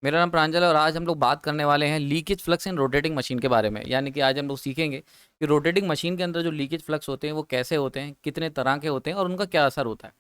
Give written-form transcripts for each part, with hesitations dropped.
मेरा नाम प्रांजल है और आज हम लोग बात करने वाले हैं leakage flux in rotating machine के बारे में। यानी कि आज हम लोग सीखेंगे कि रोटेटिंग मशीन के अंदर जो लीकेज फ्लक्स होते हैं वो कैसे होते हैं, कितने तरह के होते हैं और उनका क्या असर होता है।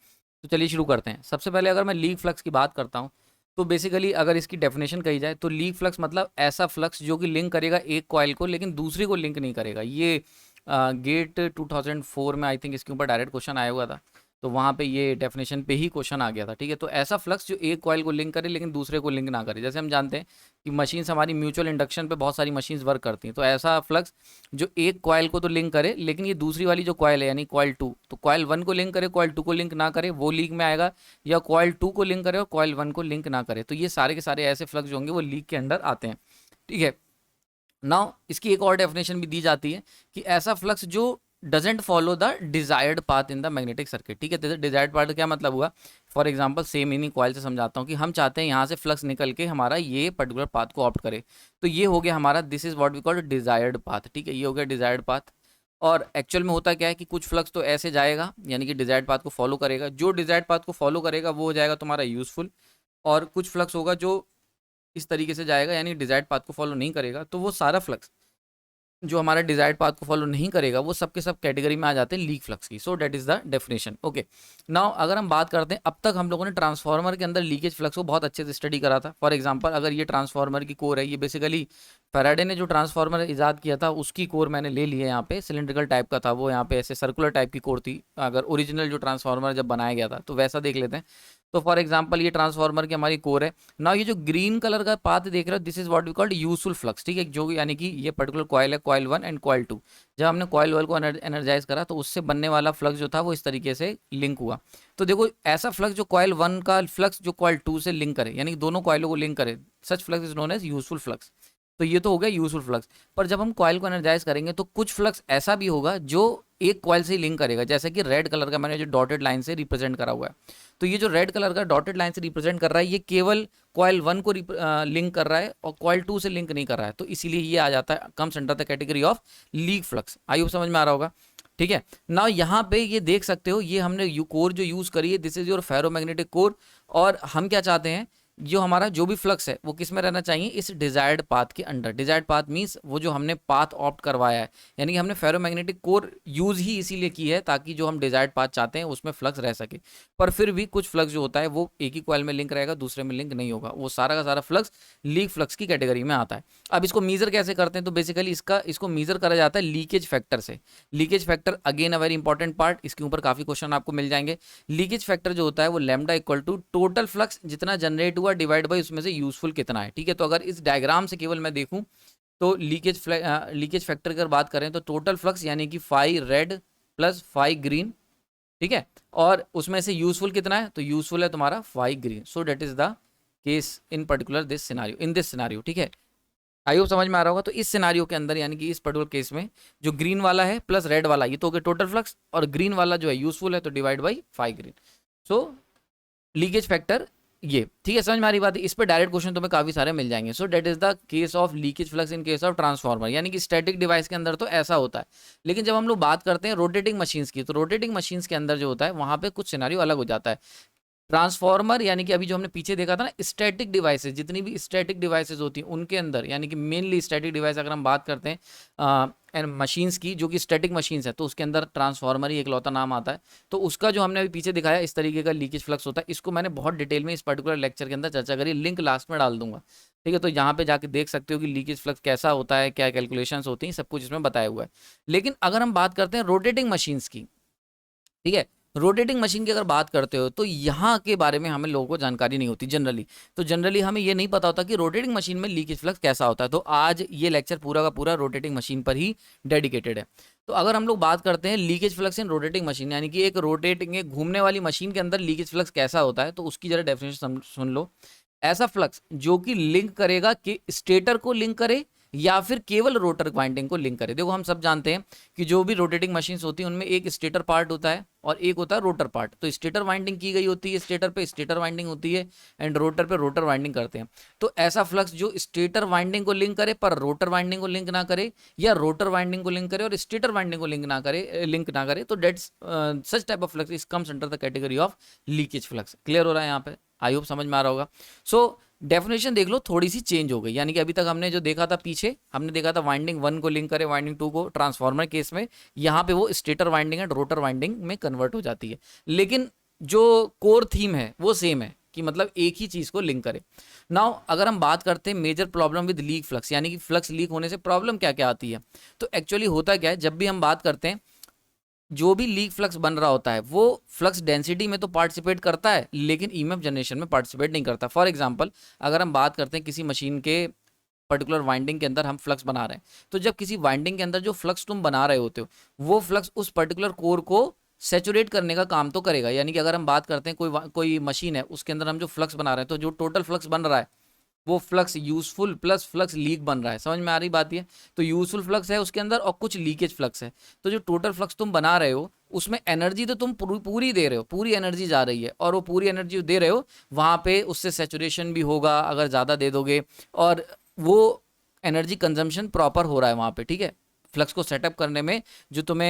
तो चलिए शुरू करते हैं। सबसे पहले अगर मैं लीक फ्लक्स की बात करता हूँ तो बेसिकली अगर इसकी डेफिनेशन कही जाए तो लीक फ्लक्स मतलब ऐसा फ्लक्स जो कि लिंक करेगा एक कॉइल को लेकिन दूसरी को लिंक नहीं करेगा। ये गेट 2004 में आई थिंक इसके ऊपर डायरेक्ट क्वेश्चन आया हुआ था, तो वहाँ पे ये डेफिनेशन पे ही क्वेश्चन आ गया था। ठीक है, तो ऐसा फ्लक्स जो एक कॉइल को लिंक करे लेकिन दूसरे को लिंक ना करे। जैसे हम जानते हैं कि मशीन्स हमारी म्यूचुअल इंडक्शन पे बहुत सारी मशीन्स वर्क करती हैं, तो ऐसा फ्लक्स जो एक कॉइल को तो लिंक करे लेकिन ये दूसरी वाली जो कॉइल है यानी कॉइल 2, तो कॉइल 1 को लिंक करे कॉइल 2 को लिंक ना करे, वो लीक में आएगा। या कॉइल 2 को लिंक करे और कॉइल 1 को लिंक ना करे, तो ये सारे के सारे ऐसे फ्लक्स जो होंगे वो लीक के अंडर आते हैं। ठीक है, नाउ इसकी एक और डेफिनेशन भी दी जाती है कि ऐसा फ्लक्स जो doesn't follow the desired path in the magnetic circuit. ठीक है, तो डिजायर्ड पाथ क्या मतलब हुआ, फॉर एग्जांपल सेम इन्हीं कॉइल से समझाता हूँ कि हम चाहते हैं यहाँ से फ्लक्स निकल के हमारा ये पर्टिकुलर पाथ को ऑप्ट करे, तो ये हो गया हमारा, this is what we call desired path. ठीक है, ये हो गया डिजायर्ड पाथ। और एक्चुअल में होता क्या है कि कुछ फ्लक्स तो ऐसे जाएगा यानी कि डिजायर्ड पाथ को फॉलो करेगा, जो डिजायर्ड पाथ को फॉलो करेगा वो हो जाएगा तुम्हारा यूजफुल। और कुछ फ्लक्स होगा जो इस तरीके से जाएगा यानी डिजायर्ड पाथ को फॉलो नहीं करेगा, तो वो सारा फ्लक्स जो हमारा डिजायर्ड पाथ को फॉलो नहीं करेगा वो सब के सब कैटेगरी में आ जाते हैं लीक फ्लक्स की। सो that is the definition. Okay, now अगर हम बात करते हैं, अब तक हम लोगों ने ट्रांसफार्मर के अंदर लीकेज फ्लक्स को बहुत अच्छे से स्टडी करा था। फॉर एग्जांपल अगर ये ट्रांसफार्मर की कोर है, ये बेसिकली फैराडे ने जो ट्रांसफार्मर इजाद किया था उसकी कोर मैंने ले ली है। यहाँ पे सिलेंड्रिकल टाइप का था वो, यहाँ पे ऐसे सर्कुलर टाइप की कोर थी। अगर ओरिजिनल जो ट्रांसफार्मर जब बनाया गया था तो वैसा देख लेते हैं। तो फॉर एग्जाम्पल ये ट्रांसफार्मर की हमारी कोर है ना। ये जो ग्रीन कलर का पाथ देख रहे हो this is what we called useful flux. ठीक है, जो यानी कि ये पर्टिकुलर कॉइल है, कॉइल 1 एंड कॉइल 2। जब हमने कॉइल 1 को एनर्जाइज करा तो उससे बनने वाला फ्लक्स जो था वो इस तरीके से लिंक हुआ। तो देखो ऐसा फ्लक्स जो कॉइल 1 का फ्लक्स जो कॉइल 2 से लिंक करे यानी कि दोनों कॉइलों को लिंक करे, such flux is known as useful flux. तो ये तो हो गया यूजफुल फ्लक्स। पर जब हम कॉइल को एनर्जाइज करेंगे तो कुछ फ्लक्स ऐसा भी होगा जो एक कॉइल से ही लिंक करेगा, जैसे कि रेड कलर का मैंने जो डॉटेड लाइन से रिप्रेजेंट करा हुआ है। तो ये जो रेड कलर का डॉटेड लाइन से रिप्रेजेंट कर रहा है ये केवल कॉइल 1 को लिंक कर रहा है और कॉइल 2 से लिंक नहीं कर रहा है, तो इसीलिए ये आ जाता है, comes under the category of leak flux. I hope समझ में आ रहा होगा। ठीक है, ना यहाँ पे ये देख सकते हो, ये हमने कोर जो यूज करी है this is your ferromagnetic core. और हम क्या चाहते हैं, जो हमारा जो भी फ्लक्स है वो किस में रहना चाहिए, इस डिजायर्ड पाथ के अंडर। डिजायर्ड पाथ मींस वो जो हमने पाथ ऑप्ट करवाया है, यानी कि हमने फेरोमैग्नेटिक कोर यूज ही इसीलिए की है ताकि जो हम डिजायर्ड पाथ चाहते हैं उसमें फ्लक्स रह सके। पर फिर भी कुछ फ्लक्स जो होता है वो एक ही कॉइल में लिंक रहेगा, दूसरे में लिंक नहीं होगा, वो सारा का सारा फ्लक्स लीक फ्लक्स की कैटेगरी में आता है। अब इसको मीजर कैसे करते हैं, तो बेसिकली इसको मीजर करा जाता है लीकेज फैक्टर से। Leakage factor again a very important part, इसके ऊपर काफी क्वेश्चन आपको मिल जाएंगे। लीकेज फैक्टर जो होता है वो lambda equal to total flux जितना जनरेट हुआ डिवाइड बाई उसमें से यूजफुल कितना है। ठीक है, तो अगर इस डायग्राम से केवल मैं देखूं तो लीकेज फैक्टर की अगर बात करें तो टोटल फ्लक्स यानी कि phi red plus phi green. ठीक है, और उसमें से यूजफुल कितना है, तो यूजफुल है तुम्हारा phi green. So that is the case in particular this scenario, in this scenario. ठीक है, आई होप समझ में आ रहा होगा। तो इस सिनारियो के अंदर यानी कि इस पर्टिकुलर केस में जो ग्रीन वाला है प्लस रेड वाला ये तो हो गया टोटल फ्लक्स, और ग्रीन वाला जो है यूजफुल है तो divide by phi green. So leakage factor ये, ठीक है, समझ में आ रही बात है। इस पर डायरेक्ट क्वेश्चन तुम्हें काफी सारे मिल जाएंगे। सो that is the case of leakage flux in case of transformer, यानी कि स्टैटिक डिवाइस के अंदर तो ऐसा होता है। लेकिन जब हम लोग बात करते हैं रोटेटिंग मशीन्स की, तो रोटेटिंग मशीन्स के अंदर जो होता है वहां पे कुछ सिनारियो अलग हो जाता है। ट्रांसफार्मर यानी कि अभी जो हमने पीछे देखा था ना, स्टैटिक डिवाइसेस, जितनी भी स्टैटिक डिवाइसेस होती हैं उनके अंदर, यानी कि मेनली स्टैटिक डिवाइस अगर हम बात करते हैं एंड मशीन्स की जो कि स्टैटिक मशीन्स है, तो उसके अंदर ट्रांसफार्मर ही एकलौता नाम आता है। तो उसका जो हमने अभी पीछे दिखाया इस तरीके का लीकेज फ्लक्स होता है, इसको मैंने बहुत डिटेल में इस पर्टिकुलर लेक्चर के अंदर चर्चा करी, लिंक लास्ट में डाल दूंगा। ठीक है, तो यहाँ पे जाके देख सकते हो कि लीकेज फ्लक्स कैसा होता है, क्या कैलकुलेशंस होती हैं, सब कुछ इसमें बताया हुआ है। लेकिन अगर हम बात करते हैं रोटेटिंग मशीन्स की, ठीक है, रोटेटिंग मशीन की अगर बात करते हो तो यहाँ के बारे में हमें लोगों को जानकारी नहीं होती जनरली। तो जनरली हमें ये नहीं पता होता कि रोटेटिंग मशीन में लीकेज फ्लक्स कैसा होता है। तो आज ये लेक्चर पूरा का पूरा रोटेटिंग मशीन पर ही डेडिकेटेड है। तो अगर हम लोग बात करते हैं leakage flux in rotating machine, यानी कि एक रोटेटिंग एक घूमने वाली मशीन के अंदर लीकेज फ्लक्स कैसा होता है, तो उसकी जरा डेफिनेशन सुन लो। ऐसा फ्लक्स जो कि लिंक करेगा कि स्टेटर को लिंक करे या फिर केवल रोटर वाइंडिंग को लिंक करे। देखो हम सब जानते हैं कि जो भी रोटेटिंग मशीन्स होती हैं उनमें एक स्टेटर पार्ट होता है और एक होता है रोटर पार्ट। तो स्टेटर वाइंडिंग की गई होती है, स्टेटर पे स्टेटर वाइंडिंग होती है एंड रोटर पे रोटर वाइंडिंग करते हैं। तो ऐसा फ्लक्स जो स्टेटर वाइंडिंग को लिंक करे पर रोटर वाइंडिंग को लिंक ना करे, या रोटर वाइंडिंग को लिंक करे और स्टेटर वाइंडिंग को लिंक ना करे, तो that's such type of flux is comes under the category of leakage flux. Clear हो रहा है यहाँ पे, आई होप समझ में आ रहा होगा। सो डेफिनेशन देख लो थोड़ी सी चेंज हो गई, यानी कि अभी तक हमने जो देखा था पीछे, हमने देखा था वाइंडिंग 1 को लिंक करे वाइंडिंग 2 को ट्रांसफार्मर केस में, यहाँ पे वो stator winding and rotor winding में कन्वर्ट हो जाती है, लेकिन जो कोर थीम है वो सेम है कि मतलब एक ही चीज को लिंक करे। नाउ अगर हम बात करते हैं major problem with leak flux, यानी कि फ्लक्स लीक होने से प्रॉब्लम क्या क्या आती है, तो एक्चुअली होता क्या है, जब भी हम बात करते हैं जो भी लीक फ्लक्स बन रहा होता है वो फ्लक्स डेंसिटी में तो पार्टिसिपेट करता है लेकिन ईएमएफ जनरेशन में पार्टिसिपेट नहीं करता। फॉर एग्जांपल अगर हम बात करते हैं किसी मशीन के पर्टिकुलर वाइंडिंग के अंदर हम फ्लक्स बना रहे हैं, तो जब किसी वाइंडिंग के अंदर जो फ्लक्स तुम बना रहे होते हो वो फ्लक्स उस पर्टिकुलर कोर को सेचुरेट करने का काम तो करेगा। यानी कि अगर हम बात करते हैं कोई मशीन है उसके अंदर हम जो फ्लक्स बना रहे हैं, तो जो टोटल फ्लक्स बन रहा है वो flux useful plus flux leak बन रहा है। समझ में आ रही बात ये? तो यूजफुल फ्लक्स है उसके अंदर और कुछ लीकेज फ्लक्स है, तो जो टोटल फ्लक्स तुम बना रहे हो उसमें एनर्जी तो तुम पूरी दे रहे हो, पूरी एनर्जी जा रही है, और वो पूरी एनर्जी दे रहे हो वहां पे उससे सेचुरेशन भी होगा अगर ज़्यादा दे दोगे, और वो एनर्जी कंजम्पशन प्रॉपर हो रहा है वहां पे, ठीक है। फ्लक्स को सेटअप करने में जो तुम्हें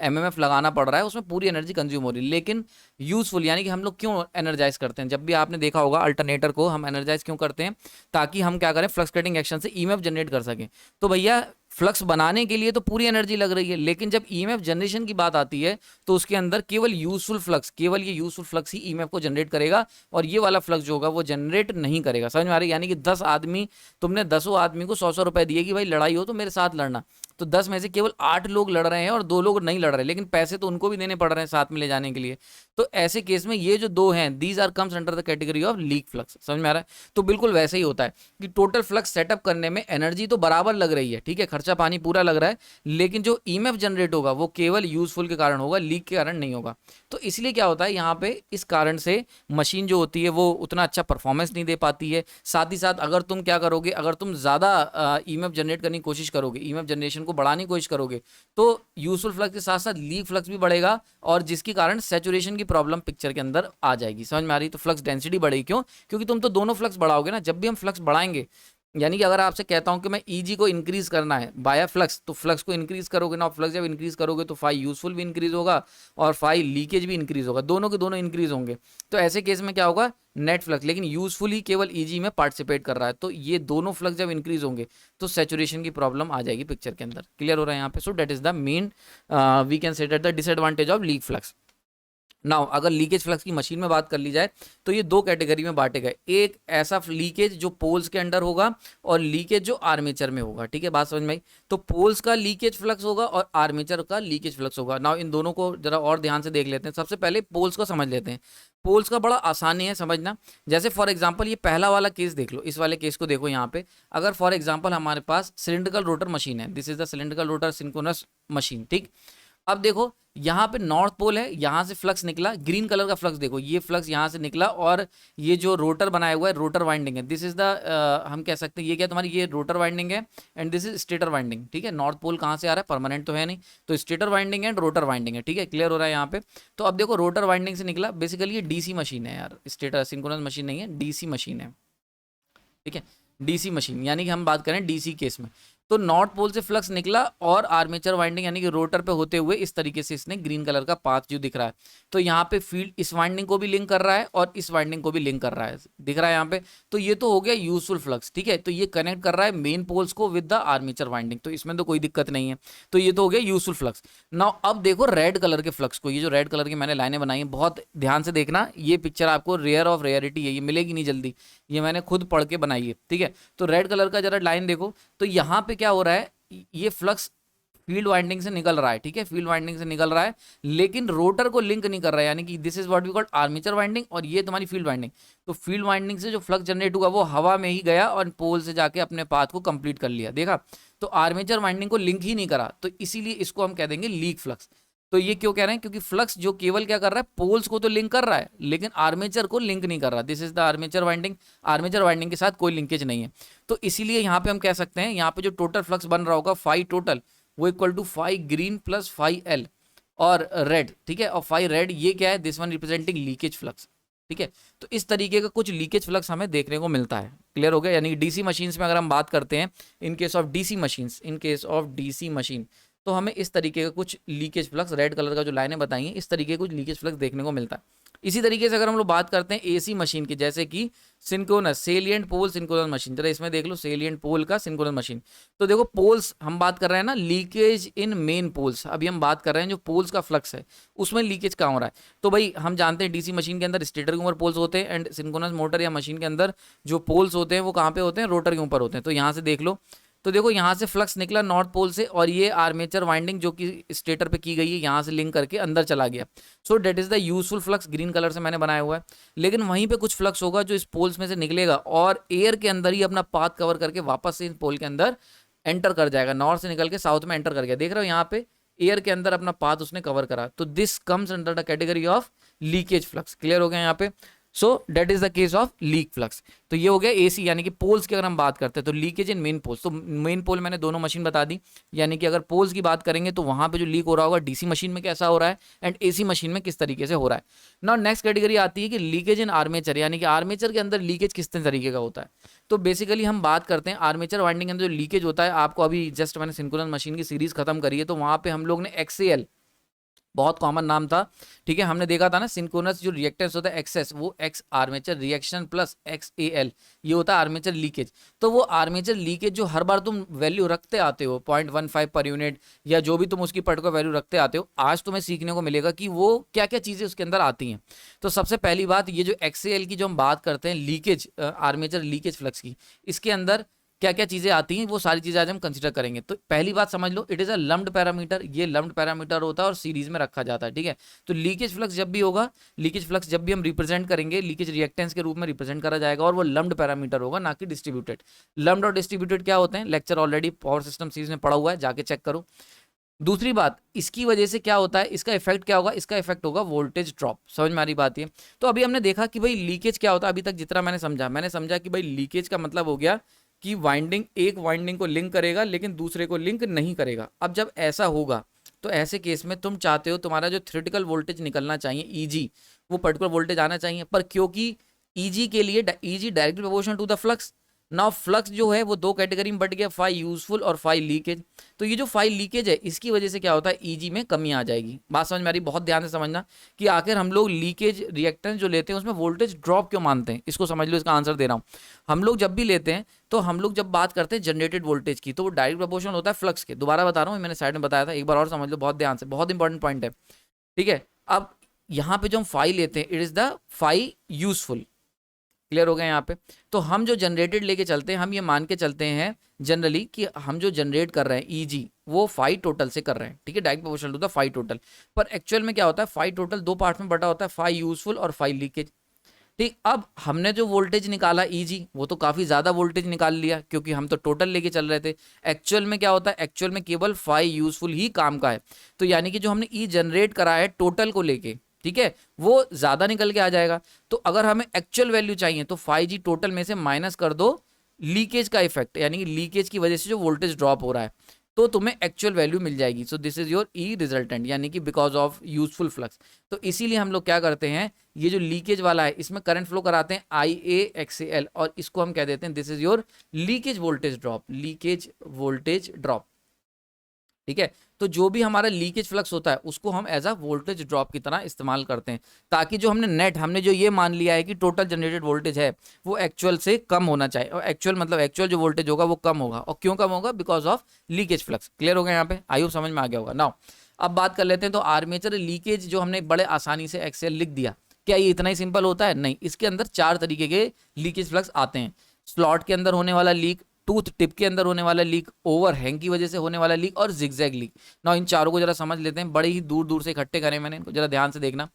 एमएमएफ लगाना पड़ रहा है उसमें पूरी एनर्जी कंज्यूम हो रही है, लेकिन यूजफुल यानी कि हम लोग क्यों एनर्जाइज करते हैं, जब भी आपने देखा होगा अल्टरनेटर को हम एनर्जाइज क्यों करते हैं, ताकि हम क्या करें फ्लक्स कटिंग एक्शन से ईएमएफ जनरेट कर सकें। तो भैया फ्लक्स बनाने के लिए तो पूरी एनर्जी लग रही है, लेकिन जब ईएमएफ जनरेशन की बात आती है तो उसके अंदर केवल यूजफुल फ्लक्स, केवल ये यूजफुल फ्लक्स ही ईएमएफ को जनरेट करेगा, और ये वाला फ्लक्स जो होगा वो जनरेट नहीं करेगा। समझ में आ रही है? यानी कि 10 आदमी, तुमने 10 आदमी को 100 रुपए दिए कि भाई लड़ाई हो तो मेरे साथ लड़ना, तो 10 में से केवल 8 लोग लड़ रहे हैं और 2 लोग नहीं लड़ रहे, लेकिन पैसे तो उनको भी देने पड़ रहे हैं साथ में ले जाने के लिए। तो ऐसे केस में ये जो 2 हैं these are comes under the category of leak flux. समझ में आ रहा है? तो बिल्कुल वैसे ही होता है कि टोटल फ्लक्स सेटअप करने में एनर्जी तो बराबर लग रही है, ठीक है, खर्चा पानी पूरा लग रहा है, लेकिन जो ईएमएफ जनरेट होगा वो केवल यूजफुल के कारण होगा, लीक के कारण नहीं होगा। तो इसलिए क्या होता है यहाँ पे, इस कारण से मशीन जो होती है वो उतना अच्छा परफॉर्मेंस नहीं दे पाती है। साथ ही साथ अगर तुम क्या करोगे, अगर तुम ज़्यादा ईएमएफ जनरेट करने की कोशिश करोगे, ईएमएफ जनरेशन को बढ़ाने की कोशिश करोगे, तो यूजफुल फ्लक्स के साथ साथ लीक फ्लक्स भी बढ़ेगा, और जिसके कारण सैचुरेशन की प्रॉब्लम पिक्चर के अंदर आ जाएगी। समझ में आ रही? तो फ्लक्स डेंसिटी बढ़ेगी क्यों? क्योंकि तुम तो दोनों फ्लक्स बढ़ाओगे ना। जब भी हम फ्लक्स बढ़ाएंगे, यानी कि अगर आपसे कहता हूं कि मैं ईजी को इंक्रीज करना है बाया फ्लक्स, तो फ्लक्स को इंक्रीज करोगे ना, और फ्लक्स जब इंक्रीज करोगे तो फाई यूजफुल भी इंक्रीज होगा और फाई लीकेज भी इंक्रीज होगा, दोनों के दोनों इंक्रीज होंगे। तो ऐसे केस में क्या होगा, नेट फ्लक्स, लेकिन यूजफुल ही केवल ईजी में पार्टिसिपेट कर रहा है, तो ये दोनों फ्लक्स जब इंक्रीज होंगे तो सैचुरेशन की प्रॉब्लम आ जाएगी पिक्चर के अंदर। क्लियर हो रहा है यहाँ पे? So that is the main we can say that the disadvantage of leak flux. Now अगर लीकेज फ्लक्स की मशीन में बात कर ली जाए तो ये 2 कैटेगरी में बांटे गए, एक ऐसा लीकेज जो पोल्स के अंडर होगा और लीकेज जो आर्मेचर में होगा। ठीक है, बात समझ में आई? तो पोल्स का लीकेज फ्लक्स होगा और आर्मेचर का लीकेज फ्लक्स होगा। नाउ इन दोनों को जरा और ध्यान से देख लेते हैं। सबसे पहले पोल्स को समझ लेते हैं। पोल्स का बड़ा आसानी है समझना। जैसे फॉर एग्जाम्पल ये पहला वाला केस देख लो, इस वाले केस को देखो यहाँ पे। अगर फॉर एग्जाम्पल हमारे पास सिलिंड्रिकल रोटर मशीन है, this is the cylindrical rotor synchronous machine, ठीक। अब देखो यहाँ पे नॉर्थ पोल है, यहाँ से फ्लक्स निकला, ग्रीन कलर का फ्लक्स देखो, ये फ्लक्स यहाँ से निकला, और ये जो रोटर बनाया हुआ है रोटर वाइंडिंग है, दिस इज द हम कह सकते हैं ये क्या तुम्हारी ये रोटर वाइंडिंग है and this is stator winding. ठीक है, नॉर्थ पोल कहाँ से आ रहा है, परमानेंट तो है नहीं, तो stator winding and rotor winding है। ठीक है, क्लियर हो रहा है यहाँ पे? तो अब देखो रोटर वाइंडिंग से निकला, बेसिकली ये डीसी मशीन है यार, स्टेटर सिंक्रोनस मशीन नहीं है, डीसी मशीन है। ठीक है, डीसी मशीन, यानी कि हम बात करें डीसी केस में, तो नॉर्थ पोल से फ्लक्स निकला और आर्मेचर वाइंडिंग यानी कि रोटर पे होते हुए इस तरीके से इसने ग्रीन कलर का पाथ जो दिख रहा है, तो यहाँ पे फील्ड इस वाइंडिंग को भी लिंक कर रहा है और इस वाइंडिंग को भी लिंक कर रहा है, दिख रहा है यहाँ पे। तो ये तो हो गया यूजफुल फ्लक्स। ठीक है, तो ये कनेक्ट कर रहा है मेन पोल्स को विद द आर्मेचर वाइंडिंग, तो इसमें तो कोई दिक्कत नहीं है। तो ये तो हो गया यूजफुल फ्लक्स। नाउ अब देखो रेड कलर के फ्लक्स को, ये जो रेड कलर की मैंने लाइनें बनाई हैं, बहुत ध्यान से देखना, ये पिक्चर आपको रेयर ऑफ रेयरिटी है, ये मिलेगी नहीं जल्दी, ये मैंने खुद पढ़ के बनाई है। ठीक है, तो रेड कलर का जरा लाइन देखो, तो यहाँ पे क्या हो रहा है, ये फ्लक्स फील्ड वाइंडिंग से निकल रहा है। ठीक है, फील्ड वाइंडिंग से निकल रहा है, लेकिन रोटर को लिंक नहीं कर रहा है, यानी कि this is what we called armature winding और ये तुम्हारी फील्ड वाइंडिंग। तो फील्ड वाइंडिंग से जो फ्लक्स जनरेट हुआ वो हवा में ही गया और पोल से जाके अपने पाथ को कंप्लीट कर लिया, देखा। तो आर्मेचर वाइंडिंग को लिंक ही नहीं करा, तो इसीलिए इसको हम कह देंगे लीक फ्लक्स। तो ये क्यों कह रहे हैं, क्योंकि फ्लक्स जो केवल क्या कर रहा है, पोल्स को तो लिंक कर रहा है लेकिन आर्मेचर को लिंक नहीं कर रहा। This is the armature winding, armature winding के साथ कोई लिंकेज नहीं है। तो इसीलिए यहाँ पे हम कह सकते हैं, यहाँ पे जो टोटल फ्लक्स बन रहा होगा फाई टोटल, वो equal to phi green plus phi L और रेड। ठीक है, और फाई रेड ये क्या है, this one representing leakage flux. ठीक है, तो इस तरीके का कुछ लीकेज फ्लक्स हमें देखने को मिलता है। क्लियर हो गया? यानी कि डीसी मशीन्स में अगर हम बात करते हैं, in case of DC machines, in case of DC machine, तो हमें इस तरीके का कुछ लीकेज फ्लक्स, रेड कलर का जो लाइनें बताई हैं, इस तरीके का कुछ लीकेज फ्लक्स देखने को मिलता है। इसी तरीके से अगर हम लोग बात करते हैं एसी मशीन की, जैसे कि सिंक्रोनस सेलिएंट पोल सिंक्रोनस मशीन, जरा इसमें देख लो सेलिएंट पोल का सिंक्रोनस मशीन। तो देखो पोल्स हम बात कर रहे हैं ना, लीकेज इन मेन पोल्स, अभी हम बात कर रहे हैं जो पोल्स का फ्लक्स है उसमें लीकेज कहाँ हो रहा है। तो भाई हम जानते हैं डीसी मशीन के अंदर स्टेटर के ऊपर पोल्स होते हैं, एंड सिंक्रोनस मोटर या मशीन के अंदर जो पोल्स होते हैं वो कहाँ पे होते हैं, रोटर के ऊपर होते हैं। तो यहाँ से देख लो, तो देखो यहाँ से फ्लक्स निकला नॉर्थ पोल से, और ये आर्मेचर वाइंडिंग जो कि स्टेटर पे की गई है यहाँ से लिंक करके अंदर चला गया। So that is the useful flux, green colour से मैंने बनाया हुआ है। लेकिन वहीं पे कुछ फ्लक्स होगा जो इस पोल्स में से निकलेगा और एयर के अंदर ही अपना पाथ कवर करके वापस से इस पोल के अंदर एंटर कर जाएगा, नॉर्थ से निकल के साउथ में एंटर कर गया। देख रहे हो यहाँ पे एयर के अंदर अपना पाथ उसने कवर करा, तो this comes under the category of leakage flux. Clear हो गया यहाँ पे। So that is the case of leak flux. तो ये हो गया एसी यानी कि पोल्स की अगर हम बात करते हैं तो लीकेज इन मेन पोल्स। तो मेन पोल मैंने दोनों मशीन बता दी, यानी कि अगर पोल्स की बात करेंगे तो वहां पे जो लीक हो रहा होगा डीसी मशीन में कैसा हो रहा है एंड एसी मशीन में किस तरीके से हो रहा है। नाउ नेक्स्ट कैटेगरी आती है कि लीकेज इन आर्मेचर, यानी कि आर्मेचर के अंदर लीकेज किस तरीके का होता है। तो बेसिकली हम बात करते हैं आर्मेचर वाइंडिंग के अंदर जो लीकेज होता है, आपको अभी जस्ट मैंने सिंक्रोनस मशीन की सीरीज खत्म करी है, तो वहां पे हम लोग ने एक्सएल बहुत कॉमन नाम था, ठीक है, हमने देखा था ना सिंक्रोनस जो रिएक्टेंस होता है एक्सएस, वो x armature reaction plus x A L, ये होता है आर्मेचर लीकेज। तो वो आर्मेचर लीकेज जो हर बार तुम वैल्यू रखते आते हो 0.15 पर यूनिट या जो भी तुम उसकी पर्टिकुलर वैल्यू रखते आते हो, आज तुम्हें सीखने को मिलेगा कि वो क्या क्या चीज़ें उसके अंदर आती हैं। तो सबसे पहली बात, ये जो एक्स ए एल की जो हम बात करते हैं लीकेज, आर्मेचर लीकेज फ्लक्स की, इसके अंदर क्या क्या चीज़ें आती हैं वो सारी चीज़ें आज हम कंसिडर करेंगे। तो पहली बात समझ लो, it is a lumped parameter, ये लम्प्ड पैरामीटर होता है और सीरीज में रखा जाता है, ठीक है। तो लीकेज फ्लक्स जब भी होगा, लीकेज फ्लक्स जब भी हम रिप्रेजेंट करेंगे, लीकेज रिएक्टेंस के रूप में रिप्रेजेंट करा जाएगा और वो लम्प्ड पैरामीटर होगा, ना कि डिस्ट्रीब्यूटेड। लम्प्ड और डिस्ट्रीब्यूटेड क्या होते हैं, lecture already power system series में पढ़ा हुआ है, जाके चेक करो। दूसरी बात, इसकी वजह से क्या होता है, इसका इफेक्ट क्या होगा, इसका इफेक्ट होगा वोल्टेज ड्रॉप। समझ में आ रही बात ये। तो अभी हमने देखा कि भाई लीकेज क्या होता है, अभी तक जितना मैंने समझा कि भाई लीकेज का मतलब हो गया कि वाइंडिंग एक वाइंडिंग को लिंक करेगा लेकिन दूसरे को लिंक नहीं करेगा। अब जब ऐसा होगा तो ऐसे केस में तुम चाहते हो तुम्हारा जो थ्योरेटिकल वोल्टेज निकलना चाहिए ईजी, वो पर्टिकुलर वोल्टेज आना चाहिए, पर क्योंकि ईजी के लिए E G directly proportional to the flux. Now flux जो है वो दो कैटेगरी में बट गया, फाई यूजफुल और फाई लीकेज। तो ये जो फाई लीकेज है इसकी वजह से क्या होता है, ईजी में कमी आ जाएगी। बात समझ में आ रही, बहुत ध्यान से समझना कि आखिर हम लोग लीकेज रिएक्टेंस जो लेते हैं उसमें वोल्टेज ड्रॉप क्यों मानते हैं, इसको समझ लो, इसका आंसर दे रहा हूँ। हम लोग जब भी लेते हैं तो हम लोग जब बात करते हैं जनरेटेड वोल्टेज की, तो वो डायरेक्ट प्रोपोर्शनल होता है फ्लक्स के। दोबारा बता रहा हूँ, मैंने साइड में बताया था, एक बार और समझ लो बहुत ध्यान से, बहुत इंपॉर्टेंट पॉइंट है, ठीक है। अब यहाँ पे जो हम फाई लेते हैं, it is the phi useful. Clear हो गया यहाँ पे। तो हम जो जनरेटेड लेके चलते हैं, हम ये मान के चलते हैं जनरली कि हम जो जनरेट कर रहे हैं ईजी वो फाई टोटल से कर रहे हैं, ठीक है, direct proportional to the phi total. पर एक्चुअल में क्या होता है, फाई टोटल दो पार्ट में बटा होता है, फाई यूजफुल और फाई लीकेज, ठीक। अब हमने जो वोल्टेज निकाला ईजी, वो तो काफी ज्यादा वोल्टेज निकाल लिया क्योंकि हम तो टोटल लेके चल रहे थे। एक्चुअल में क्या होता है, एक्चुअल में केवल फाई यूजफुल ही काम का है। तो यानी कि जो हमने ई जनरेट करा है टोटल को लेके, ठीक है, वो ज्यादा निकल के आ जाएगा। तो अगर हमें एक्चुअल वैल्यू चाहिए तो 5G टोटल में से माइनस कर दो लीकेज का इफेक्ट, यानी कि लीकेज की वजह से जो वोल्टेज ड्रॉप हो रहा है, तो तुम्हें एक्चुअल वैल्यू मिल जाएगी। सो this is your E resultant, यानी कि बिकॉज ऑफ यूजफुल फ्लक्स। तो इसीलिए हम लोग क्या करते हैं, ये जो लीकेज वाला है इसमें करंट फ्लो कराते हैं IaXCl, और इसको हम कह देते हैं this is your leakage voltage drop, leakage voltage drop, ठीक है। तो जो भी हमारा लीकेज फ्लक्स होता है उसको हम एज अ वोल्टेज ड्रॉप की तरह इस्तेमाल करते हैं, ताकि जो हमने जो ये मान लिया है कि टोटल जनरेटेड वोल्टेज है वो एक्चुअल से कम होना चाहिए, और एक्चुअल मतलब एक्चुअल जो वोल्टेज होगा वो कम होगा। और क्यों कम होगा, because of leakage flux. Clear हो गया यहाँ पे, आई होप समझ में आ गया होगा। नाउ अब बात कर लेते हैं, तो आर्मेचर लीकेज जो हमने बड़े आसानी से एक्सेल लिख दिया, क्या ये इतना ही सिंपल होता है, नहीं। इसके अंदर 4 तरीके के लीकेज फ्लक्स आते हैं। स्लॉट के अंदर होने वाला लीक, टूथ टिप के अंदर होने वाला लीक, ओवरहैंग की वजह से होने वाला लीक और जिगजैग लीक। ना इन चारों को जरा समझ लेते हैं, बड़े ही दूर दूर से इकट्ठे करे मैंने इनको, जरा ध्यान से देखना।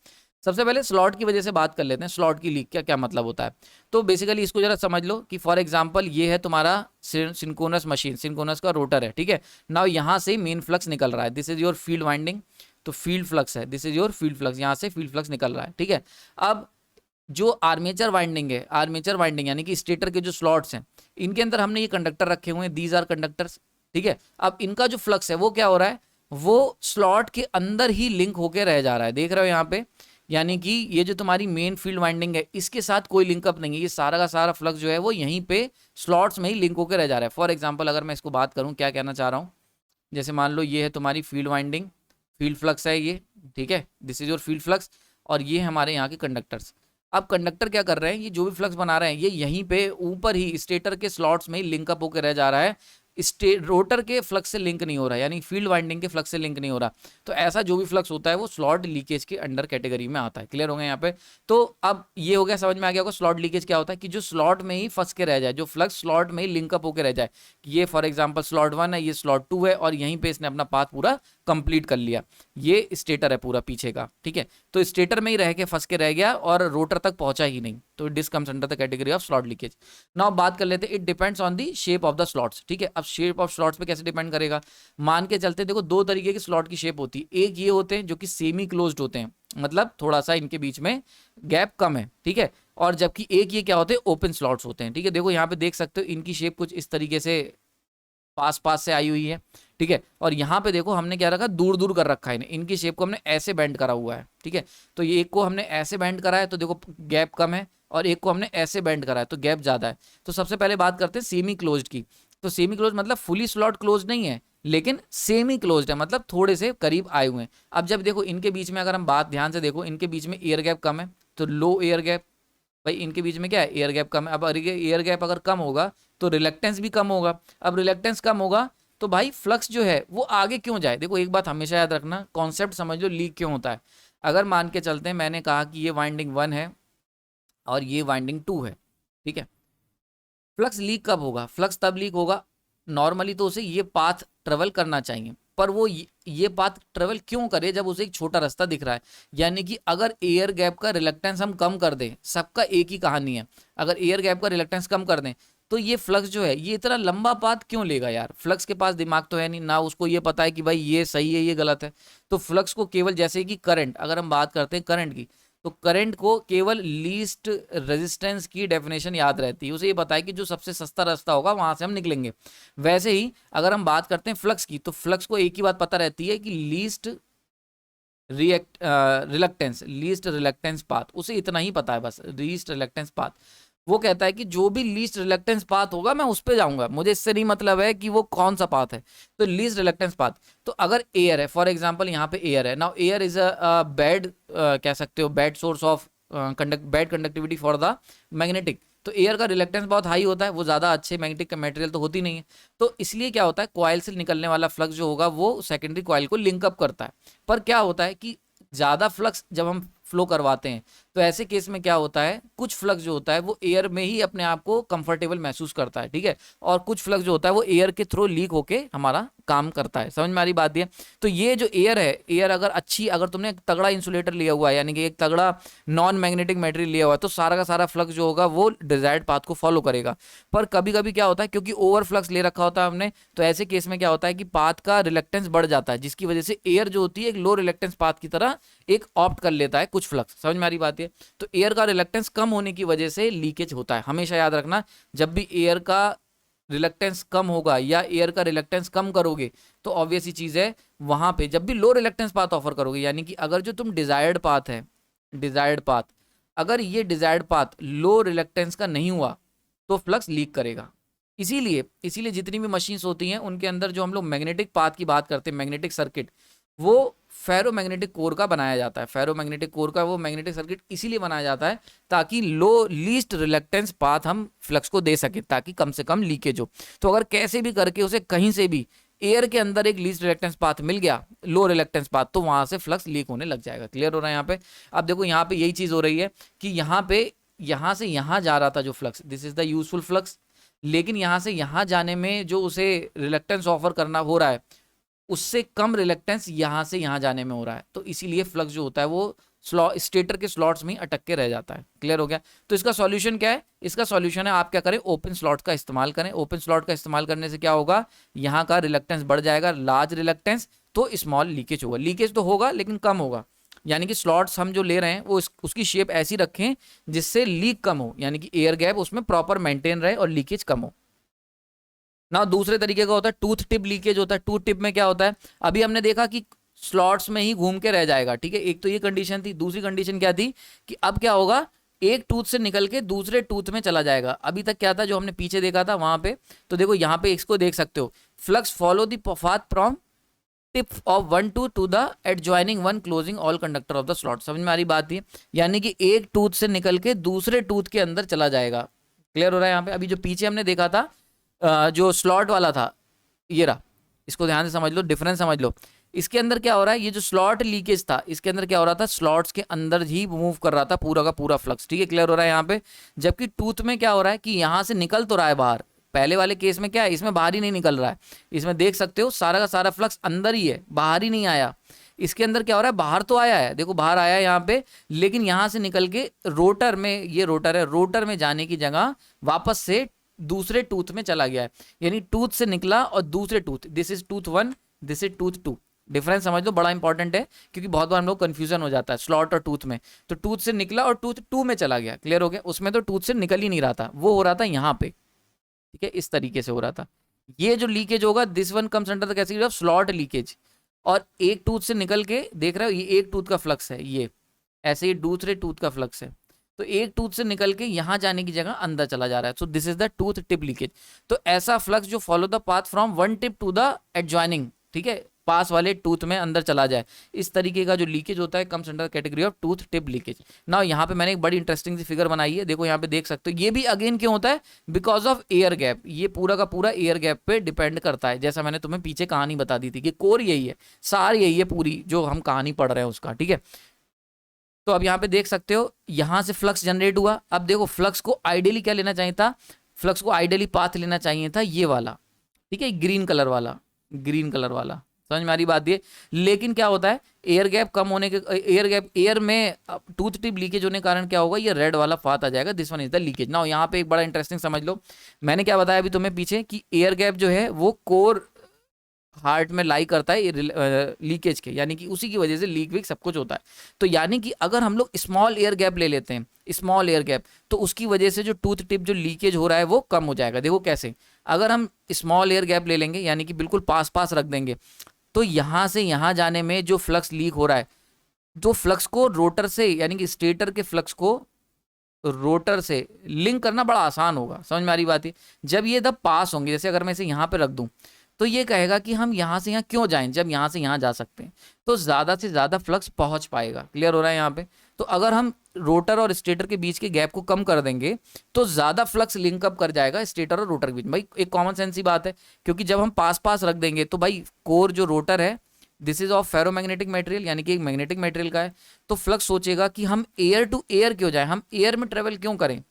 सबसे पहले स्लॉट की वजह से बात कर लेते हैं, स्लॉट की लीक क्या क्या मतलब होता है। तो बेसिकली इसको जरा समझ लो कि फॉर एग्जांपल ये है तुम्हारा सिंक्रोनस मशीन, सिंक्रोनस का रोटर है, ठीक है। नाउ यहाँ से मेन फ्लक्स निकल रहा है, this is your field winding, तो फील्ड फ्लक्स है, this is your field flux, यहाँ से फील्ड फ्लक्स निकल रहा है, ठीक है। अब जो आर्मेचर वाइंडिंग है, आर्मेचर वाइंडिंग यानी कि स्टेटर के जो स्लॉट्स हैं, इनके अंदर हमने ये कंडक्टर रखे हुए हैं, दीज आर कंडक्टर्स, ठीक है। अब इनका जो फ्लक्स है वो क्या हो रहा है, वो स्लॉट के अंदर ही लिंक होके रह जा रहा है, देख रहे हो यहाँ पे। यानी कि ये जो तुम्हारी मेन फील्ड वाइंडिंग है इसके साथ कोई लिंकअप नहीं है, ये सारा का सारा फ्लक्स जो है वो यहीं पे स्लॉट्स में ही लिंक होकर रह जा रहा है। फॉर एग्जाम्पल अगर मैं इसको बात करूँ, क्या कहना चाह रहा हूँ, जैसे मान लो ये है तुम्हारी फील्ड वाइंडिंग, फील्ड फ्लक्स है ये, ठीक है, this is your field flux. और ये हमारे यहाँ के कंडक्टर्स। अब कंडक्टर क्या कर रहे हैं, ये जो भी फ्लक्स बना रहे हैं ये यहीं पे ऊपर ही स्टेटर के स्लॉट्स में ही लिंक अप होकर रह जा रहा है, रोटर के फ्लक्स से लिंक नहीं हो रहा है, यानी फील्ड वाइंडिंग के फ्लक्स से लिंक नहीं हो रहा। तो ऐसा जो भी फ्लक्स होता है वो स्लॉट लीकेज के अंडर कैटेगरी में आता है। क्लियर हो गया यहाँ पे? तो अब ये हो गया, समझ में आ गया होगा स्लॉट लीकेज क्या होता है, कि जो स्लॉट में ही फंस के रह जाए, जो फ्लक्स स्लॉट में ही लिंकअप होकर रह जाए। ये फॉर एग्जाम्पल स्लॉट 1 है, ये स्लॉट 2 है, और यहीं पे इसने अपना पाथ पूरा कंप्लीट कर लिया। ये स्टेटर है पूरा पीछे का, ठीक है। तो स्टेटर में ही रह के फंस के रह गया और रोटर तक पहुंचा ही नहीं, तो this comes under the category of slot leakage. Now बात कर लेते हैं, it depends on the shape of the slots, ठीक है। अब शेप ऑफ स्लॉट्स पे कैसे डिपेंड करेगा, मान के चलते देखो दो तरीके के स्लॉट की शेप होती है। एक ये होते हैं जो कि सेमी क्लोज्ड होते हैं, मतलब थोड़ा सा इनके बीच में गैप कम है, ठीक है। और जबकि एक ये क्या होते हैं, ओपन स्लॉट्स होते हैं, ठीक है। देखो यहाँ पे देख सकते हो इनकी शेप कुछ इस तरीके से पास पास से आई हुई है, ठीक है। और यहाँ पे देखो हमने क्या रखा, दूर दूर कर रखा है इन्हें, इनकी शेप को हमने ऐसे बेंड करा हुआ है, ठीक है। तो ये एक को हमने ऐसे बेंड करा है तो देखो गैप कम है, और एक को हमने ऐसे बेंड करा है तो गैप ज्यादा है। तो सबसे पहले बात करते हैं सेमी क्लोज्ड की। तो सेमी क्लोज मतलब फुली स्लॉट क्लोज नहीं है, लेकिन सेमी क्लोज्ड है, मतलब थोड़े से करीब आए हुए हैं। अब जब देखो इनके बीच में, अगर हम बात ध्यान से देखो, इनके बीच में एयर गैप कम है, तो लो एयर गैप, भाई इनके बीच में क्या है, एयर गैप कम है। अब एयर गैप अगर कम होगा तो रिलेक्टेंस भी कम होगा। अब रिलेक्टेंस कम होगा तो भाई फ्लक्स जो है वो आगे क्यों जाए। देखो एक बात हमेशा याद रखना, कॉन्सेप्ट समझ लो, लीक क्यों होता है। अगर मान के चलते हैं, मैंने कहा कि ये वाइंडिंग 1 है और ये वाइंडिंग 2 है, ठीक है। फ्लक्स लीक कब होगा, फ्लक्स तब लीक होगा नॉर्मली तो उसे ये पाथ ट्रेवल करना चाहिए, पर वो ये पाथ ट्रेवल क्यों करे जब उसे एक छोटा रास्ता दिख रहा है। यानी कि अगर एयर गैप का रिलेक्टेंस हम कम कर दें, सबका एक ही कहानी है, अगर एयर गैप का रिलेक्टेंस कम कर दें तो ये फ्लक्स जो है ये इतना लंबा पाथ क्यों लेगा यार। फ्लक्स के पास दिमाग तो है नहीं ना, उसको ये पता है कि भाई ये सही है ये गलत है। तो फ्लक्स को केवल, जैसे कि करंट, अगर हम बात करते हैं करंट की, तो करंट को केवल लीस्ट रेजिस्टेंस की डेफिनेशन याद रहती है, उसे ये पता है कि जो सबसे सस्ता रास्ता होगा वहां से हम निकलेंगे। वैसे ही अगर हम बात करते हैं फ्लक्स की, तो फ्लक्स को एक ही बात पता रहती है कि least reluctance, least reluctance path, उसे इतना ही पता है बस, लीस्ट रिलक्टेंस पाथ। वो कहता है कि जो भी लीस्ट रिलक्टेंस पाथ होगा मैं उस पर जाऊंगा, मुझे इससे नहीं मतलब है कि वो कौन सा पाथ है। तो लीस्ट रिलक्टेंस पाथ, तो अगर एयर है, फॉर एग्जांपल यहाँ पे एयर है, now air is a bad, कह सकते हो bad source of bad conductivity for the magnetic. तो एयर का रिलेक्टेंस बहुत हाई होता है, वो ज़्यादा अच्छे मैग्नेटिक मटेरियल तो होती नहीं है। तो इसलिए क्या होता है, कॉइल से निकलने वाला फ्लक्स जो होगा वो सेकेंडरी कॉइल को लिंकअप करता है। पर क्या होता है कि ज़्यादा फ्लक्स जब हम फ्लो करवाते हैं तो ऐसे केस में क्या होता है, कुछ फ्लक्स जो होता है वो एयर में ही अपने आप को कंफर्टेबल महसूस करता है, ठीक है। और कुछ फ्लक्स जो होता है वो एयर के थ्रू लीक होके हमारा काम करता है। समझ में आ रही बात ये? तो ये जो एयर है, एयर अगर अच्छी, अगर तुमने एक तगड़ा इंसुलेटर लिया हुआ है, यानी कि एक तगड़ा नॉन मैग्नेटिक मटेरियल लिया हुआ है, तो सारा का सारा फ्लक्स जो होगा वो डिजायर्ड पाथ को फॉलो करेगा। पर कभी कभी क्या होता है, क्योंकि ओवर फ्लक्स ले रखा होता है हमने, तो ऐसे केस में क्या होता है कि पाथ का रिलेक्टेंस बढ़ जाता है, जिसकी वजह से एयर जो होती है एक लो रिलेक्टेंस पाथ की तरह एक ऑप्ट कर लेता है कुछ फ्लक्स। समझ में आ रही बात है? तो एयर का रिलेक्टेंस कम होने की वजह से लीकेज होता है। हमेशा याद रखना, जब भी एयर का रिलेक्टेंस कम होगा या एयर का रिलेक्टेंस कम करोगे तो ऑब्वियस ही चीज है, वहां पे जब भी लो रिलेक्टेंस पाथ ऑफर करोगे, यानी कि अगर जो तुम डिजायर्ड पाथ है, डिजायर्ड पाथ, अगर ये डिजायर्ड पाथ लो रिलेक्टेंस का नहीं हुआ तो फ्लक्स लीक करेगा। इसीलिए इसीलिए जितनी भी मशीन्स होती हैं उनके अंदर जो हम लोग मैग्नेटिक पाथ की बात करते हैं, मैग्नेटिक सर्किट, वो फेरोमैग्नेटिक कोर का बनाया जाता है। फेरोमैग्नेटिक कोर का वो मैग्नेटिक सर्किट इसीलिए बनाया जाता है ताकि लो लीस्ट रिलेक्टेंस पाथ हम फ्लक्स को दे सके, ताकि कम से कम लीकेज हो। तो अगर कैसे भी करके उसे कहीं से भी एयर के अंदर एक लीस्ट रिलेक्टेंस पाथ मिल गया, लो रिलेक्टेंस पाथ, तो वहां से फ्लक्स लीक होने लग जाएगा। क्लियर हो रहा है यहाँ पे? अब देखो यहाँ पे यही चीज हो रही है कि यहाँ पे, यहाँ से यहाँ जा रहा था जो flux, this is the useful flux, लेकिन यहाँ से यहाँ जाने में जो उसे रिलेक्टेंस ऑफर करना हो रहा है उससे कम रिलेक्टेंस यहाँ से यहाँ जाने में हो रहा है। तो इसीलिए फ्लक्स जो होता है वो स्टेटर के स्लॉट्स में ही अटक के रह जाता है। क्लियर हो गया? तो इसका सॉल्यूशन क्या है? इसका सॉल्यूशन है आप क्या करें, ओपन स्लॉट का इस्तेमाल करें। ओपन स्लॉट का इस्तेमाल करने से क्या होगा, यहाँ का रिलेक्टेंस बढ़ जाएगा, लार्ज रिलेक्टेंस, तो स्मॉल लीकेज होगा। लीकेज तो होगा लेकिन कम होगा, यानी कि स्लॉट्स हम जो ले रहे हैं वो उसकी शेप ऐसी रखें जिससे लीक कम हो, यानी कि एयर गैप उसमें प्रॉपर मेंटेन रहे और लीकेज कम हो ना। दूसरे तरीके का होता है टूथ टिप लीकेज होता है। टूथ टिप में क्या होता है, अभी हमने देखा कि स्लॉट्स में ही घूम के रह जाएगा, ठीक है, एक तो ये कंडीशन थी। दूसरी कंडीशन क्या थी कि अब क्या होगा, एक टूथ से निकल के दूसरे टूथ में चला जाएगा। अभी तक क्या था जो हमने पीछे देखा था वहां पे, तो देखो यहाँ पे इसको देख सकते हो, flux follow the path from tip of one tooth to the adjoining one closing all conductor of the slot. समझ में आ रही बात ये, यानी कि एक टूथ से निकल के दूसरे टूथ के अंदर चला जाएगा। क्लियर हो रहा है यहाँ पे? अभी जो पीछे हमने देखा था जो स्लॉट वाला था, ये रहा, इसको ध्यान से समझ लो, डिफरेंस समझ लो। इसके अंदर क्या हो रहा है, ये जो स्लॉट लीकेज था इसके अंदर क्या हो रहा था, स्लॉट्स के अंदर ही मूव कर रहा था पूरा का पूरा फ्लक्स। ठीक है, क्लियर हो रहा है यहाँ पे? जबकि टूथ में क्या हो रहा है कि यहाँ से निकल तो रहा है बाहर, पहले वाले केस में क्या है, इसमें बाहर ही नहीं निकल रहा है। इसमें देख सकते हो सारा का सारा फ्लक्स अंदर ही है, बाहर ही नहीं आया। इसके अंदर क्या हो रहा है, बाहर तो आया है, देखो बाहर आया है यहाँ पे, लेकिन यहाँ से निकल के रोटर में, ये रोटर है, रोटर में जाने की जगह वापस से दूसरे टूथ में चला गया है। यानी टूथ से निकला और दूसरे tooth, this is tooth 1, this is tooth 2। Difference समझ लो, बड़ा इंपॉर्टेंट है, क्योंकि बहुत बार हम लोग कंफ्यूजन हो जाता है स्लॉट और टूथ में। तो टूथ से निकला और टूथ 2 में चला गया। क्लियर हो गया? उसमें तो टूथ से निकल ही नहीं रहा था, वो हो रहा था यहाँ पे। ठीक है, इस तरीके से हो रहा था। ये जो लीकेज होगा, this one comes under the category of slot leakage. और एक टूथ से निकल के देख रहे हो, ये एक टूथ का फ्लक्स है, ये ऐसे ही दूसरे टूथ का फ्लक्स है। तो एक टूथ से निकल के यहां जाने की जगह अंदर चला जा रहा है। So this is the tooth tip leakage. तो ऐसा फ्लक्स जो follow the path from one tip to the adjoining, ठीक है, पास वाले टूथ में अंदर चला जाए, इस तरीके का जो लीकेज होता है comes under category of tooth tip leakage. Now यहाँ पे मैंने एक बड़ी इंटरेस्टिंग सी फिगर बनाई है, देखो यहाँ पे देख सकते हो। ये भी अगेन क्यों होता है, बिकॉज ऑफ एयर गैप। ये पूरा का पूरा एयर गैप पे डिपेंड करता है, जैसा मैंने तुम्हें पीछे कहानी बता दी थी कि कोर यही है, सार यही है, पूरी जो हम कहानी पढ़ रहे हैं उसका। ठीक है, तो अब यहाँ पे देख सकते हो, यहां से फ्लक्स जनरेट हुआ। अब देखो फ्लक्स को आइडियली क्या लेना चाहिए था, फ्लक्स को आइडियली पाथ लेना चाहिए था ये वाला, ठीक है, ग्रीन कलर वाला, ग्रीन कलर वाला। समझ में आ रही बात ये? लेकिन क्या होता है, एयर गैप कम होने के, एयर गैप, एयर में टूथ टिप लीकेज होने के कारण क्या होगा, ये रेड वाला पाथ आ जाएगा, this one is the leakage. Now यहाँ पे एक बड़ा इंटरेस्टिंग समझ लो, मैंने क्या बताया अभी तुम्हें पीछे कि एयर गैप जो है वो कोर हार्ट में लाई करता है लीकेज के, यानी कि उसी की वजह से लीक वीक सब कुछ होता है। तो यानी कि अगर हम लोग स्मॉल एयर गैप ले लेते हैं, स्मॉल एयर गैप, तो उसकी वजह से जो टूथ टिप जो लीकेज हो रहा है वो कम हो जाएगा। देखो कैसे, अगर हम स्मॉल एयर गैप ले लेंगे, यानी कि बिल्कुल पास पास रख देंगे, तो यहां से यहां जाने में जो फ्लक्स लीक हो रहा है, जो फ्लक्स को रोटर से, यानी कि स्टेटर के फ्लक्स को रोटर से लिंक करना बड़ा आसान होगा। समझ में आ रही बात है? जब ये दब पास होंगे, जैसे अगर मैं इसे यहाँ पे रख दूं, तो ये कहेगा कि हम यहाँ से यहाँ क्यों जाएं जब यहाँ से यहाँ जा सकते हैं, तो ज़्यादा से ज़्यादा फ्लक्स पहुँच पाएगा। क्लियर हो रहा है यहाँ पे? तो अगर हम रोटर और स्टेटर के बीच के गैप को कम कर देंगे, तो ज़्यादा फ्लक्स लिंकअप कर जाएगा स्टेटर और रोटर के बीच। भाई एक कॉमन सेंस ही बात है, क्योंकि जब हम पास पास रख देंगे तो भाई कोर जो रोटर है, this is of ferromagnetic material, यानी कि एक मैग्नेटिक मटेरियल का है, तो फ्लक्स सोचेगा कि हम एयर टू एयर क्यों जाए, हम एयर में ट्रेवल क्यों करें,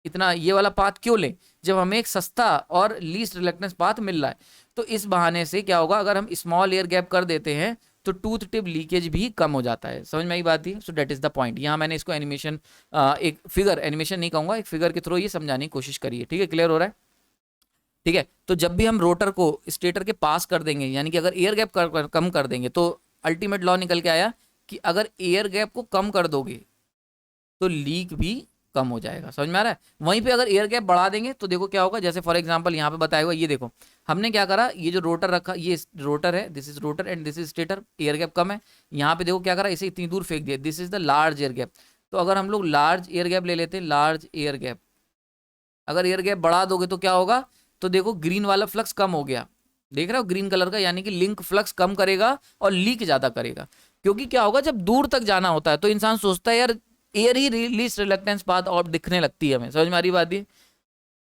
इतना ये वाला पाथ क्यों लें, जब हमें एक सस्ता और लीस्ट रिलक्टेंस पाथ मिल रहा है। तो इस बहाने से क्या होगा, अगर हम स्मॉल एयर गैप कर देते हैं तो टूथ टिप लीकेज भी कम हो जाता है। समझ में आई बात ही? सो डेट इज द पॉइंट। यहाँ मैंने इसको एनिमेशन, एक फिगर, एनिमेशन नहीं कहूँगा, एक फिगर के थ्रू ये समझाने की कोशिश करी है। ठीक है, क्लियर हो रहा है? ठीक है, तो जब भी हम रोटर को स्टेटर के पास कर देंगे, यानी कि अगर एयर गैप कम कर देंगे, तो अल्टीमेट लॉ निकल के आया कि अगर एयर गैप को कम कर दोगे तो लीक भी कम हो जाएगा। समझ में आ रहा है? वहीं पे अगर एयर गैप बढ़ा देंगे तो देखो क्या होगा, जैसे फॉर एग्जांपल यहाँ पे बताया हुआ, ये देखो हमने क्या करा, ये जो रोटर रखा, ये रोटर है, this is rotor and this is stator, air gap कम है, यहाँ पे देखो क्या करा, इसे इतनी दूर फेंक दिया, this is the large air gap. तो अगर हम लोग लार्ज एयर गैप ले लेते हैं, लार्ज एयर गैप, अगर एयर गैप बढ़ा दोगे तो क्या होगा, तो देखो ग्रीन वाला फ्लक्स कम हो गया, देख रहे हो ग्रीन कलर का, यानी कि लिंक फ्लक्स कम करेगा और लीक ज्यादा करेगा। क्योंकि क्या होगा, जब दूर तक जाना होता है तो इंसान सोचता है यार एयर ही लीस्ट रिलक्टेंस पाथ और दिखने लगती है हमें। समझ में आ रही बात? ये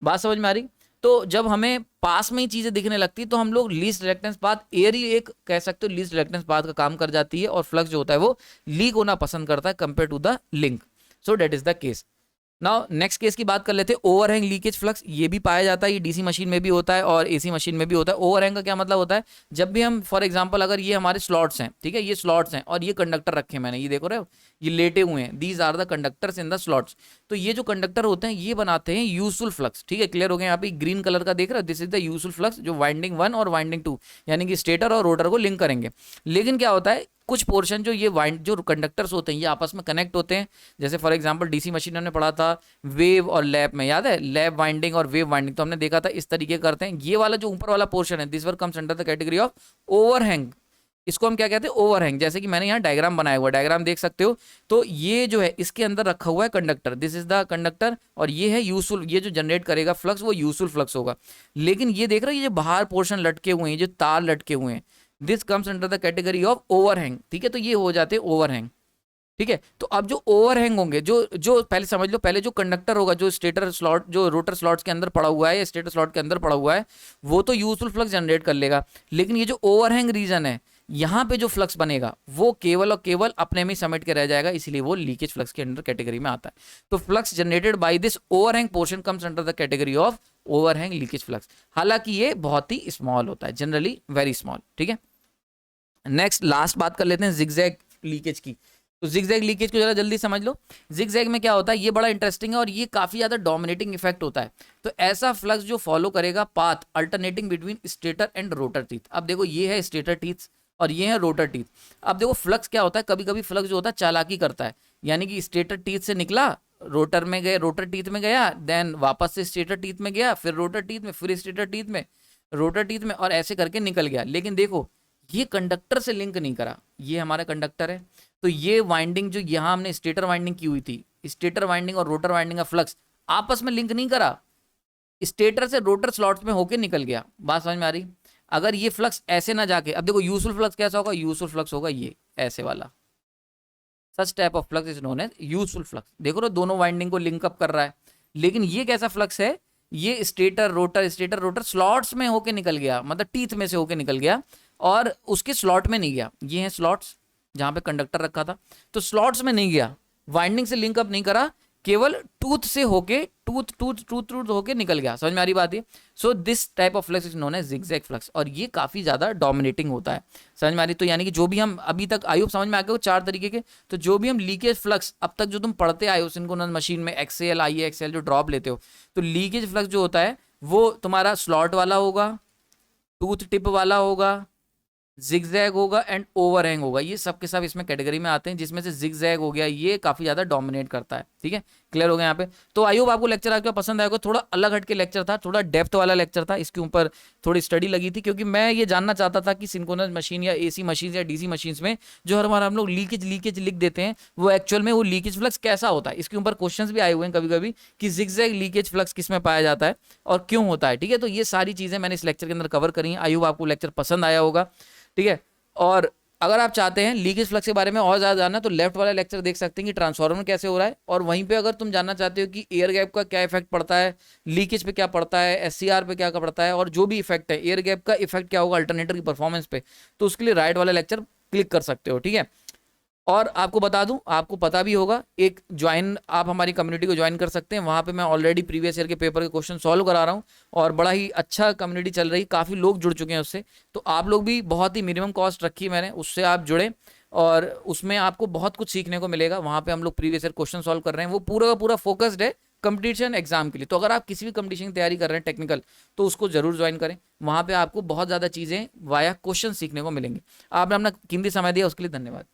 बात समझ में आ रही? तो जब हमें पास में ही चीजें दिखने लगती है तो हम लोग लीस्ट रिलक्टेंस पाथ, एयर ही एक कह सकते हो लीस्ट रिलक्टेंस पाथ का काम कर जाती है, और फ्लक्स जो होता है वो लीक होना पसंद करता है compare to the link. So that is the case. Now next case की बात कर लेते हैं, ओवरहैंग लीकेज फ्लक्स। ये भी पाया जाता है, ये डीसी मशीन में भी होता है और एसी मशीन में भी होता है। ओवरहैंग का क्या मतलब होता है, जब भी हम फॉर एग्जांपल, अगर ये हमारे स्लॉट्स हैं, ठीक है, ये स्लॉट्स हैं और ये कंडक्टर रखे मैंने, ये देखो रहे हो, ये लेटे हुए हैं, these are the conductors in the slots. तो ये जो कंडक्टर होते हैं ये बनाते हैं यूजफुल फ्लक्स। ठीक है, क्लियर हो गया? यहाँ पे ग्रीन कलर का देख रहे हो, this is the useful flux, जो वाइंडिंग 1 और वाइंडिंग 2 यानी कि स्टेटर और रोटर को लिंक करेंगे। लेकिन क्या होता है, कुछ पोर्शन जो ये जो कंडक्टर्स होते हैं ये आपस में कनेक्ट होते हैं। जैसे फॉर एग्जांपल डीसी मशीन हमने पढ़ा था वेव और लैप में, याद है, लैप वाइंडिंग और वेव वाइंडिंग, तो हमने देखा था इस तरीके करते हैं। ये वाला जो ऊपर वाला पोर्शन है, this were comes under the category of overhang. इसको हम क्या कहते हैं, ओवरहैंग। जैसे कि मैंने यहाँ डायग्राम बनाया हुआ, डायग्राम देख सकते हो, तो ये जो है इसके अंदर रखा हुआ है conductor, this is the conductor, और ये है यूजफुल, ये जो जनरेट करेगा फ्लक्स वो यूजफुल फ्लक्स होगा। लेकिन ये देख रहे हो, ये जो बाहर पोर्शन लटके हुए हैं, जो तार लटके हुए हैं, this comes under the category of overhang, ठीक है, तो ये हो जाते हैं ओवरहैंग, ठीक है। तो अब जो ओवरहैंग होंगे, जो जो पहले समझ लो, पहले जो कंडक्टर होगा जो स्टेटर स्लॉट, जो रोटर स्लॉट्स के अंदर पड़ा हुआ है या स्टेटर स्लॉट के अंदर पड़ा हुआ है, वो तो यूजफुल फ्लक्स जनरेट कर लेगा, लेकिन ये जो ओवरहैंग रीजन है, यहाँ पे जो फ्लक्स बनेगा वो केवल और केवल अपने में समेट के रह जाएगा, इसीलिए वो लीकेज फ्लक्स के अंडर कैटेगरी में आता है। तो flux generated by this overhang portion comes under the category of overhang leakage flux. हालांकि ये बहुत ही स्मॉल होता है, जनरली वेरी स्मॉल, ठीक है। नेक्स्ट लास्ट बात कर लेते हैं जिगजैग लीकेज की। तो जिगजैग लीकेज को जरा जल्दी समझ लो। जिगजैग में क्या होता है, ये बड़ा इंटरेस्टिंग है और ये काफी ज्यादा डोमिनेटिंग इफेक्ट होता है। तो ऐसा फ्लक्स जो फॉलो करेगा path alternating between stator and rotor teeth. अब देखो ये है स्टेटर टीथ और ये है रोटर टीथ। अब देखो फ्लक्स क्या होता है, कभी कभी फ्लक्स जो होता है चालाकी करता है, यानी कि स्टेटर टीथ से निकला, रोटर में गए, रोटर टीथ में गया, देन वापस से स्टेटर टीथ में गया, फिर रोटर टीथ में, फिर स्टेटर टीथ में, रोटर टीथ में, और ऐसे करके निकल गया। लेकिन देखो ये कंडक्टर से लिंक नहीं करा, ये हमारा कंडक्टर है, तो ये वाइंडिंग जो यहाँ हमने स्टेटर वाइंडिंग की हुई थी, स्टेटर वाइंडिंग और रोटर वाइंडिंग का फ्लक्स आपस में लिंक नहीं करा, स्टेटर से रोटर स्लॉट्स में होके निकल गया। बात समझ में आ रही? अगर ये फ्लक्स ऐसे ना जाके, अब देखो यूजफुल फ्लक्स कैसा होगा, यूजफुल फ्लक्स होगा ये ऐसे वाला, such type of flux is known as useful flux. देखो ना दोनों वाइंडिंग को लिंक अप कर रहा है। लेकिन ये कैसा फ्लक्स है, ये स्टेटर रोटर स्लॉट्स में होके निकल गया, मतलब टीथ में से होके निकल गया और उसके स्लॉट में नहीं गया। ये है स्लॉट्स जहां पे कंडक्टर रखा था, तो स्लॉट्स में नहीं गया, वाइंडिंग से लिंक अप नहीं करा, केवल टूथ से होके टूथ होके निकल गया। समझ में आ रही बात है? So this type of flux is known as zigzag flux, और ये काफी ज्यादा डोमिनेटिंग होता है। समझ में आ रही? तो यानी कि जो भी हम अभी तक आई होप समझ में आ गए हो 4 तरीके के, तो जो भी हम लीकेज फ्लक्स अब तक जो तुम पढ़ते आए हो सिंक्रोनस मशीन में, एक्सएल आई एक्सएल जो ड्रॉप लेते हो, तो लीकेज फ्लक्स जो होता है वो तुम्हारा स्लॉट वाला होगा, टूथ टिप वाला होगा, जिगजैग होगा एंड ओवरहैंग होगा। ये सब के सब इसमें कैटेगरी में आते हैं, जिसमें से जिगजैग हो गया ये काफी ज्यादा डोमिनेट करता है। ठीक है, क्लियर हो गया यहाँ पे? तो आई होप आपको लेक्चर आपको पसंद आएगा। थोड़ा अलग हटके लेक्चर था, थोड़ा डेप्थ वाला लेक्चर था, इसके ऊपर थोड़ी स्टडी लगी थी, क्योंकि मैं ये जानना चाहता था कि सिंक्रोनस मशीन या एसी मशीन या डीसी मशीन में जो हमारा हम लोग लीकेज लिख देते हैं, वो एक्चुअल में वो लीकेज फ्लक्स कैसा होता है। इसके ऊपर क्वेश्चंस भी आए हुए हैं कभी कभी कि जिगजैग लीकेज फ्लक्स किस में पाया जाता है और क्यों होता है। ठीक है, तो ये सारी चीजें मैंने इस लेक्चर के अंदर कवर करी हैं। आई होप आपको लेक्चर पसंद आया होगा। ठीक है, और अगर आप चाहते हैं लीकेज फ्लक्स के बारे में और ज़्यादा जानना, तो लेफ्ट वाला लेक्चर देख सकते हैं कि ट्रांसफार्मर कैसे हो रहा है, और वहीं पे अगर तुम जानना चाहते हो कि एयर गैप का क्या इफेक्ट पड़ता है, लीकेज पे क्या पड़ता है, एससीआर पे क्या पड़ता है, और जो भी इफेक्ट है एयर गैप का इफेक्ट क्या होगा अल्टरनेटर की परफॉर्मेंस पे, तो उसके लिए राइट वाला लेक्चर क्लिक कर सकते हो। ठीक है, और आपको बता दूं, आपको पता भी होगा, एक ज्वाइन आप हमारी कम्युनिटी को ज्वाइन कर सकते हैं। वहाँ पे मैं ऑलरेडी प्रीवियस ईयर के पेपर के क्वेश्चन सॉल्व करा रहा हूँ, और बड़ा ही अच्छा कम्युनिटी चल रही, काफ़ी लोग जुड़ चुके हैं उससे। तो आप लोग भी, बहुत ही मिनिमम कॉस्ट रखी मैंने, उससे आप जुड़े और उसमें आपको बहुत कुछ सीखने को मिलेगा। वहाँ पे हम लोग प्रीवियस ईयर क्वेश्चन सॉल्व कर रहे हैं, वो पूरा का पूरा फोकस्ड है कंपटीशन एग्जाम के लिए। तो अगर आप किसी भी कंपटीशन की तैयारी कर रहे हैं टेक्निकल, तो उसको जरूर ज्वाइन करें। वहाँ पे आपको बहुत ज़्यादा चीज़ें वाया क्वेश्चन सीखने को मिलेंगे। आपने अपना कीमती समय दिया, उसके लिए धन्यवाद।